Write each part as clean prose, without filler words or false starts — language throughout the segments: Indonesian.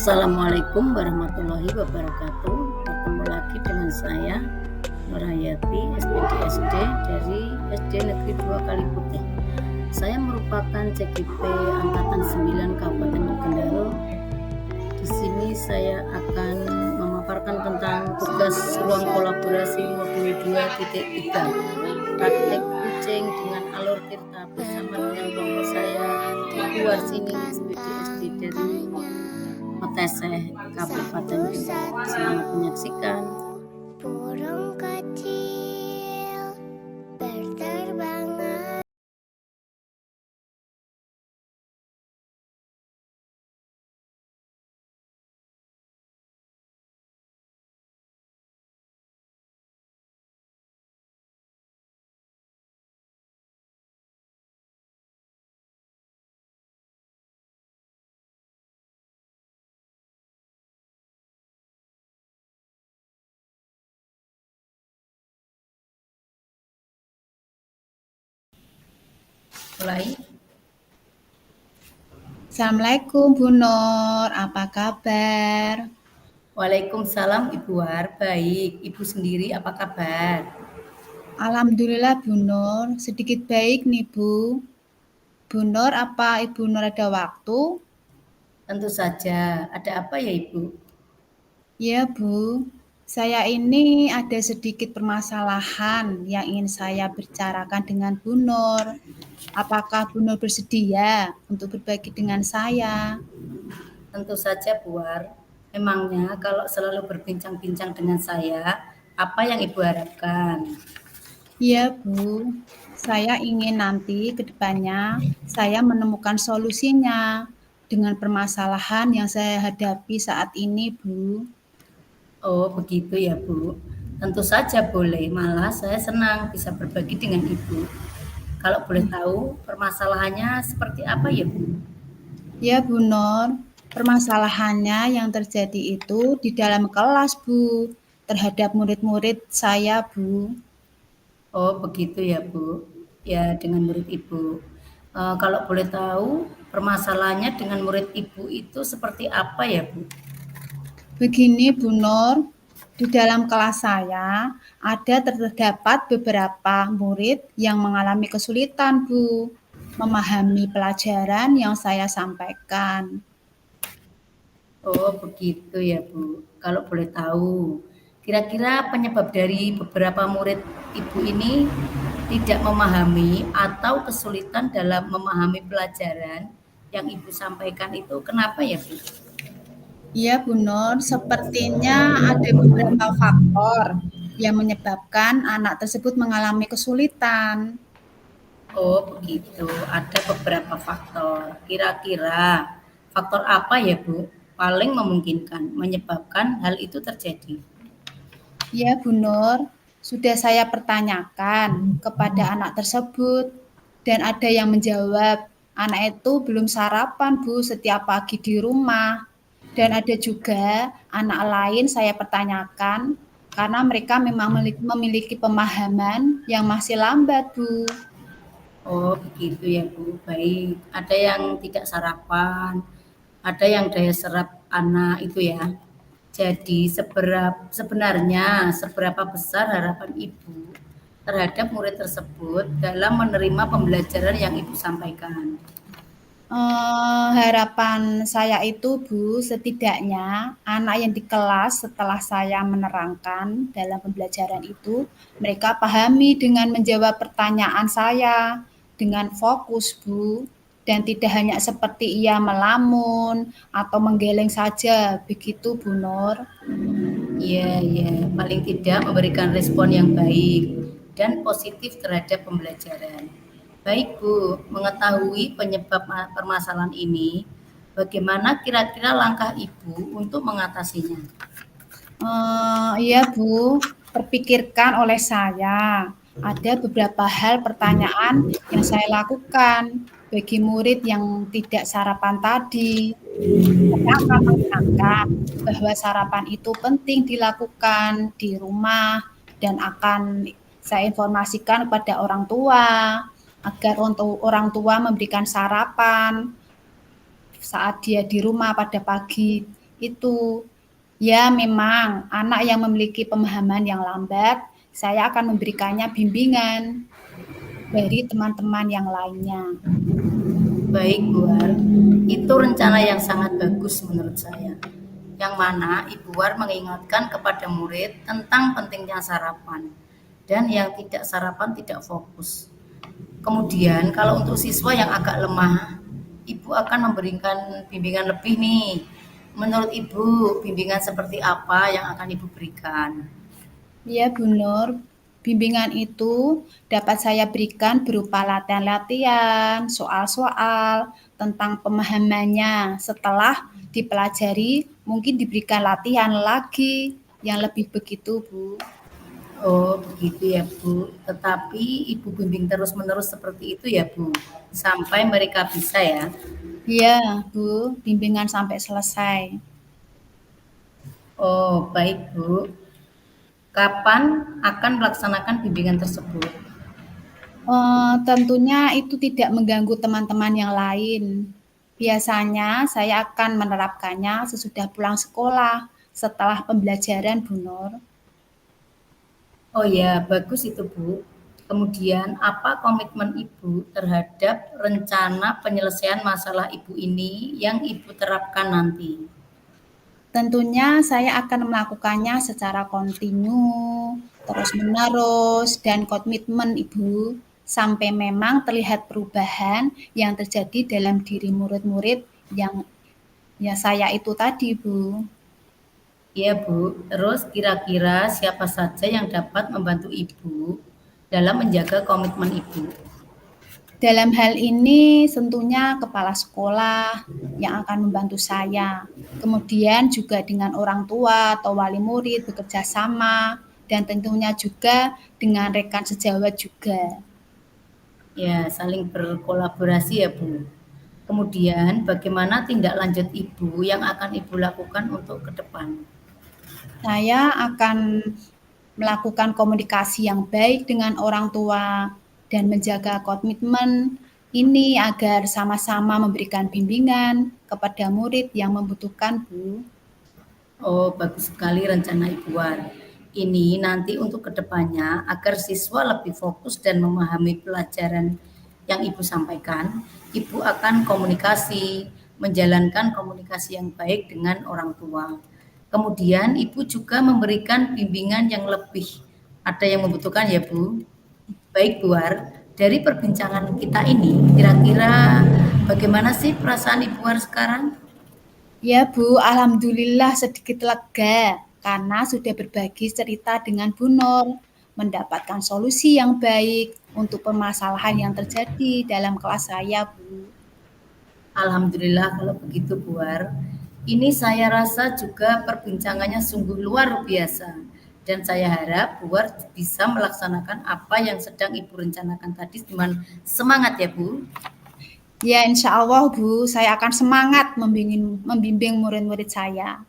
Assalamualaikum warahmatullahi wabarakatuh. Bertemu lagi dengan saya Nur Hayati, SPDSD dari SD Negeri 2 Kaliputih. Saya merupakan CGP Angkatan 9 Kabupaten Kendal. Di sini saya akan memaparkan tentang tugas ruang kolaborasi modul 2.3 praktek kucing dengan alur tirta bersama dengan kelompok saya luar sini SPDSD dari Meteseh Kabupaten Kendal. Selamat menyaksikan. Burung kecil berterbangan. Mulai. Assalamualaikum Bu Nur, apa kabar? Waalaikumsalam Ibu War, baik. Ibu sendiri apa kabar? Alhamdulillah Bu Nur, sedikit baik nih Bu. Bu Nur, apa Ibu Nur ada waktu? Tentu saja. Ada apa ya Ibu? Ya Bu, saya ini ada sedikit permasalahan yang ingin saya bicarakan dengan Bu Nur. Apakah Bu Nur bersedia untuk berbagi dengan saya? Tentu saja Bu War. Memangnya kalau selalu berbincang-bincang dengan saya, apa yang Ibu harapkan? Iya Bu, saya ingin nanti ke depannya saya menemukan solusinya dengan permasalahan yang saya hadapi saat ini Bu. Oh, begitu ya Bu. Tentu saja boleh. Malah saya senang bisa berbagi dengan Ibu. Kalau boleh tahu permasalahannya seperti apa ya Bu? Ya Bu Nur, permasalahannya yang terjadi itu di dalam kelas Bu, terhadap murid-murid saya Bu. Oh, begitu ya Bu. Ya, dengan murid Ibu. Kalau boleh tahu permasalahannya dengan murid Ibu itu seperti apa ya Bu? Begini Bu Nur, di dalam kelas saya terdapat beberapa murid yang mengalami kesulitan Bu, memahami pelajaran yang saya sampaikan. Oh, begitu ya Bu. Kalau boleh tahu, kira-kira penyebab dari beberapa murid Ibu ini tidak memahami atau kesulitan dalam memahami pelajaran yang Ibu sampaikan itu kenapa ya Bu? Iya Bu Nur, sepertinya ada beberapa faktor yang menyebabkan anak tersebut mengalami kesulitan. Oh, begitu. Ada beberapa faktor. Kira-kira faktor apa ya Bu paling memungkinkan menyebabkan hal itu terjadi? Ya Bu Nur, sudah saya pertanyakan kepada anak tersebut dan ada yang menjawab anak itu belum sarapan Bu setiap pagi di rumah. Dan ada juga anak lain saya pertanyakan karena mereka memang memiliki pemahaman yang masih lambat Bu. Oh, begitu ya Bu. Baik. Ada yang tidak sarapan, ada yang daya serap anak itu ya. Jadi sebenarnya seberapa besar harapan Ibu terhadap murid tersebut dalam menerima pembelajaran yang Ibu sampaikan? Harapan saya itu Bu, setidaknya anak yang di kelas setelah saya menerangkan dalam pembelajaran itu, mereka pahami dengan menjawab pertanyaan saya dengan fokus Bu, dan tidak hanya seperti ia melamun atau menggeleng saja, begitu Bu Nur. Iya, iya. Paling tidak memberikan respon yang baik dan positif terhadap pembelajaran. Baik Bu, mengetahui penyebab permasalahan ini, bagaimana kira-kira langkah Ibu untuk mengatasinya? Iya Bu, terpikirkan oleh saya. Ada beberapa hal pertanyaan yang saya lakukan bagi murid yang tidak sarapan tadi. Saya akan mengingatkan bahwa sarapan itu penting dilakukan di rumah dan akan saya informasikan kepada orang tua agar untuk orang tua memberikan sarapan saat dia di rumah pada pagi itu. Ya, memang anak yang memiliki pemahaman yang lambat, saya akan memberikannya bimbingan dari teman-teman yang lainnya. Baik, Bu War. Itu rencana yang sangat bagus menurut saya. Yang mana Ibu War mengingatkan kepada murid tentang pentingnya sarapan. Dan yang tidak sarapan tidak fokus. Kemudian kalau untuk siswa yang agak lemah, Ibu akan memberikan bimbingan lebih nih. Menurut Ibu, bimbingan seperti apa yang akan Ibu berikan? Ya, Bu Nur, bimbingan itu dapat saya berikan berupa latihan-latihan, soal-soal tentang pemahamannya. Setelah dipelajari, mungkin diberikan latihan lagi yang lebih begitu, Bu. Oh, begitu ya, Bu. Tetapi Ibu bimbing terus-menerus seperti itu ya, Bu. Sampai mereka bisa ya. Iya, Bu, bimbingan sampai selesai. Oh, baik, Bu. Kapan akan melaksanakan bimbingan tersebut? Tentunya itu tidak mengganggu teman-teman yang lain. Biasanya saya akan menerapkannya sesudah pulang sekolah, setelah pembelajaran, Bu Nur. Oh ya, bagus itu, Bu. Kemudian, apa komitmen Ibu terhadap rencana penyelesaian masalah Ibu ini yang Ibu terapkan nanti? Tentunya saya akan melakukannya secara kontinu, terus-menerus, dan komitmen Ibu, sampai memang terlihat perubahan yang terjadi dalam diri murid-murid yang ya saya itu tadi, Bu. Iya, Bu. Terus kira-kira siapa saja yang dapat membantu Ibu dalam menjaga komitmen Ibu? Dalam hal ini tentunya kepala sekolah yang akan membantu saya. Kemudian juga dengan orang tua atau wali murid bekerja sama dan tentunya juga dengan rekan sejawat juga. Ya, saling berkolaborasi ya, Bu. Kemudian, bagaimana tindak lanjut Ibu yang akan Ibu lakukan untuk ke depan? Saya akan melakukan komunikasi yang baik dengan orang tua dan menjaga komitmen ini agar sama-sama memberikan bimbingan kepada murid yang membutuhkan, Bu. Oh, bagus sekali rencana Ibu War. Ini nanti untuk kedepannya agar siswa lebih fokus dan memahami pelajaran yang Ibu sampaikan, Ibu akan komunikasi, menjalankan komunikasi yang baik dengan orang tua. Kemudian Ibu juga memberikan bimbingan yang lebih. Ada yang membutuhkan ya, Bu? Baik, Bu War. Dari perbincangan kita ini, kira-kira bagaimana sih perasaan Ibu War sekarang? Ya Bu, alhamdulillah sedikit lega karena sudah berbagi cerita dengan Bu Nur, mendapatkan solusi yang baik untuk permasalahan yang terjadi dalam kelas saya, Bu. Alhamdulillah kalau begitu, Bu War. Ini saya rasa juga perbincangannya sungguh luar biasa. Dan saya harap Bu War bisa melaksanakan apa yang sedang Ibu rencanakan tadi dengan semangat ya, Bu. Ya insya Allah Bu, saya akan semangat membimbing murid-murid saya.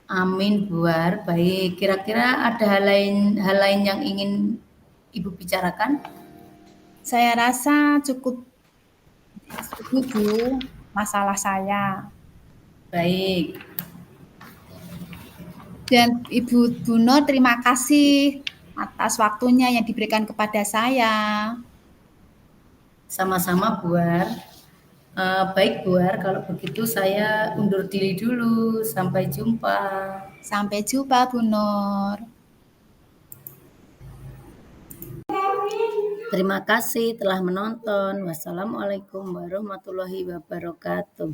Amin, Bu War. Baik, kira-kira ada hal lain yang ingin Ibu bicarakan? Saya rasa cukup itu Bu, masalah saya. Baik, Dan Ibu Bu Nur terima kasih atas waktunya yang diberikan kepada saya. sama-sama Bu War. Baik Bu War, kalau begitu saya undur diri dulu. Sampai jumpa. Sampai jumpa Bu Nur. Terima kasih telah menonton. Wassalamualaikum warahmatullahi wabarakatuh.